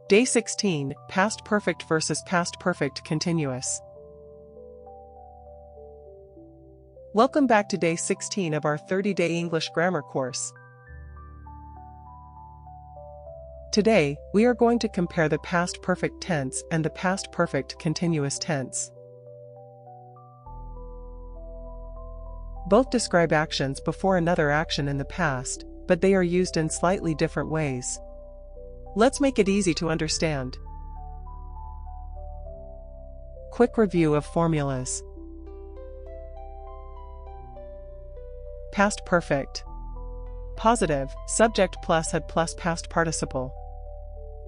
Day 16, Past Perfect versus Past Perfect Continuous. Welcome back to Day 16 of our 30-day English grammar course. Today, we are going to compare the past perfect tense and the past perfect continuous tense. Both describe actions before another action in the past, but they are used in slightly different ways. Let's make it easy to understand. Quick review of formulas. Past perfect. Positive, subject plus had plus past participle.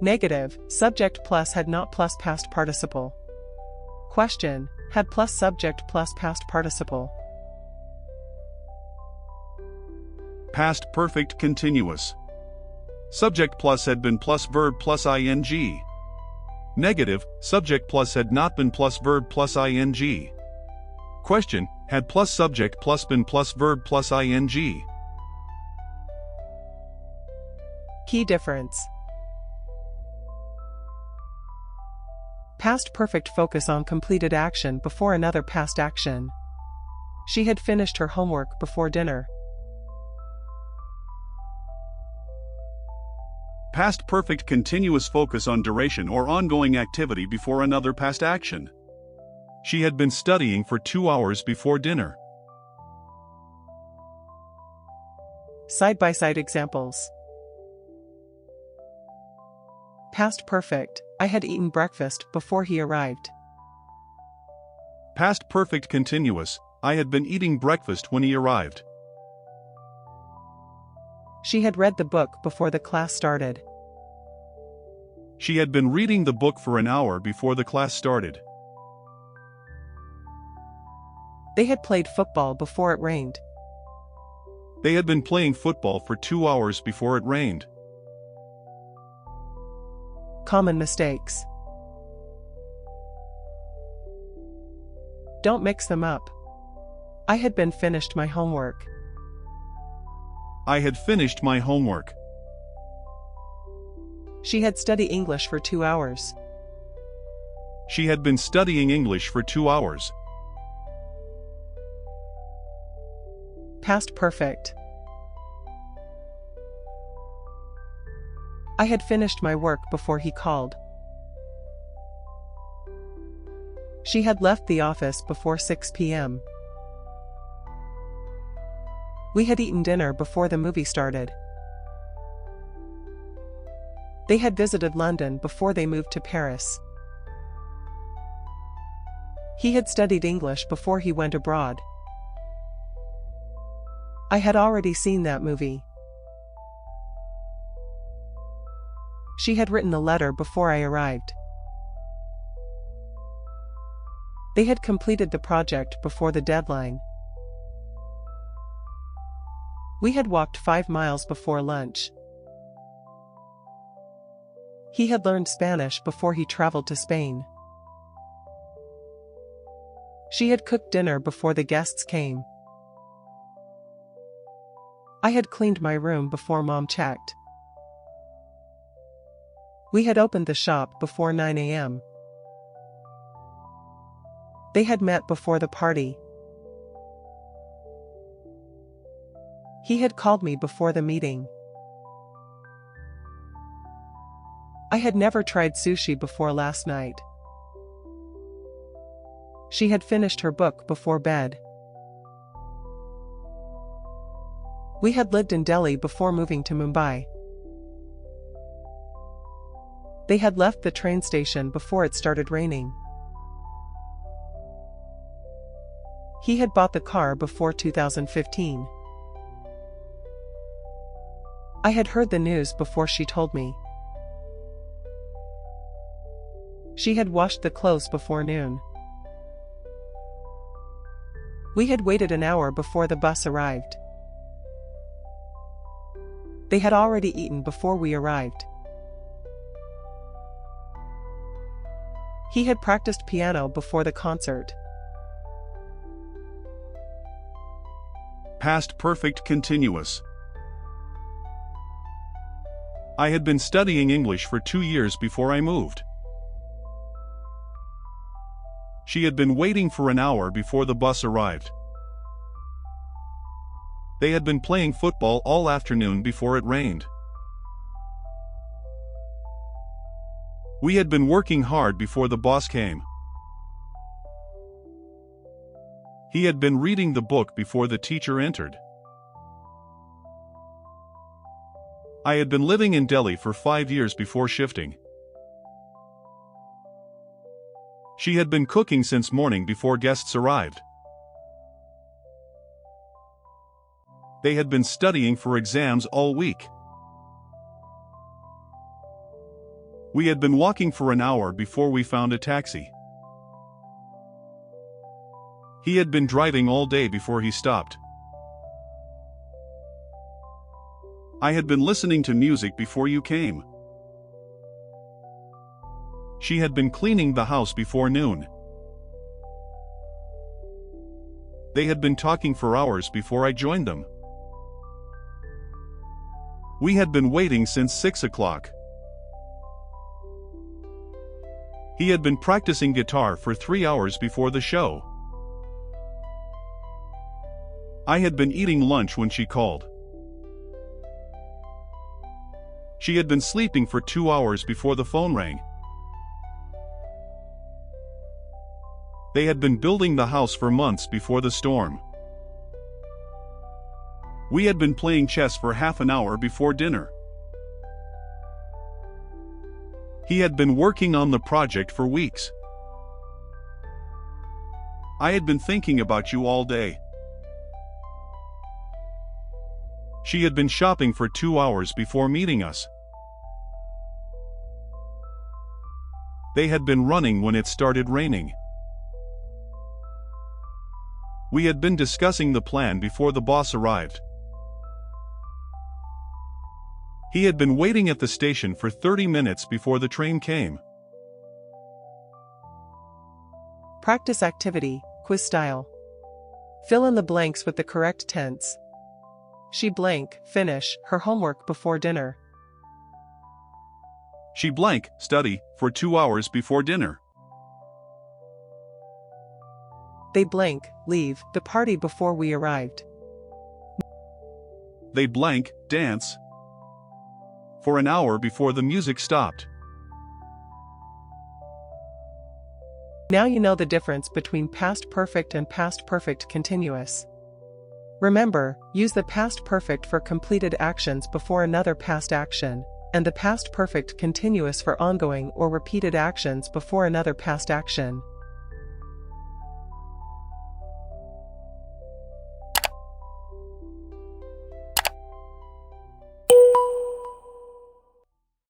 Negative, subject plus had not plus past participle. Question, had plus subject plus past participle. Past perfect continuous. Subject plus had been plus verb plus ing. Negative, subject plus had not been plus verb plus ing. Question, had plus subject plus been plus verb plus ing. Key difference. Past perfect focus on completed action before another past action. She had finished her homework before dinner. Past perfect continuous focus on duration or ongoing activity before another past action. She had been studying for 2 hours before dinner. Side-by-side examples. Past perfect, I had eaten breakfast before he arrived. Past perfect continuous, I had been eating breakfast when he arrived. She had read the book before the class started. She had been reading the book for an hour before the class started. They had played football before it rained. They had been playing football for 2 hours before it rained. Common mistakes. Don't mix them up. I had been finished my homework. I had finished my homework. She had studied English for 2 hours. She had been studying English for 2 hours. Past perfect. I had finished my work before he called. She had left the office before 6 p.m. We had eaten dinner before the movie started. They had visited London before they moved to Paris. He had studied English before he went abroad. I had already seen that movie. She had written the letter before I arrived. They had completed the project before the deadline. We had walked 5 miles before lunch. He had learned Spanish before he traveled to Spain. She had cooked dinner before the guests came. I had cleaned my room before Mom checked. We had opened the shop before 9 a.m. They had met before the party. He had called me before the meeting. I had never tried sushi before last night. She had finished her book before bed. We had lived in Delhi before moving to Mumbai. They had left the train station before it started raining. He had bought the car before 2015. I had heard the news before she told me. She had washed the clothes before noon. We had waited an hour before the bus arrived. They had already eaten before we arrived. He had practiced piano before the concert. Past perfect continuous. I had been studying English for 2 years before I moved. She had been waiting for an hour before the bus arrived. They had been playing football all afternoon before it rained. We had been working hard before the boss came. He had been reading the book before the teacher entered. I had been living in Delhi for 5 years before shifting. She had been cooking since morning before guests arrived. They had been studying for exams all week. We had been walking for an hour before we found a taxi. He had been driving all day before he stopped. I had been listening to music before you came. She had been cleaning the house before noon. They had been talking for hours before I joined them. We had been waiting since 6 o'clock. He had been practicing guitar for 3 hours before the show. I had been eating lunch when she called. She had been sleeping for 2 hours before the phone rang. They had been building the house for months before the storm. We had been playing chess for half an hour before dinner. He had been working on the project for weeks. I had been thinking about you all day. She had been shopping for 2 hours before meeting us. They had been running when it started raining. We had been discussing the plan before the boss arrived. He had been waiting at the station for 30 minutes before the train came. Practice activity, quiz style. Fill in the blanks with the correct tense. She blank, finish her homework before dinner. She blank, study, for 2 hours before dinner. They blank, leave the party before we arrived. They blank, dance, for an hour before the music stopped. Now you know the difference between past perfect and past perfect continuous. Remember, use the past perfect for completed actions before another past action, and the past perfect continuous for ongoing or repeated actions before another past action.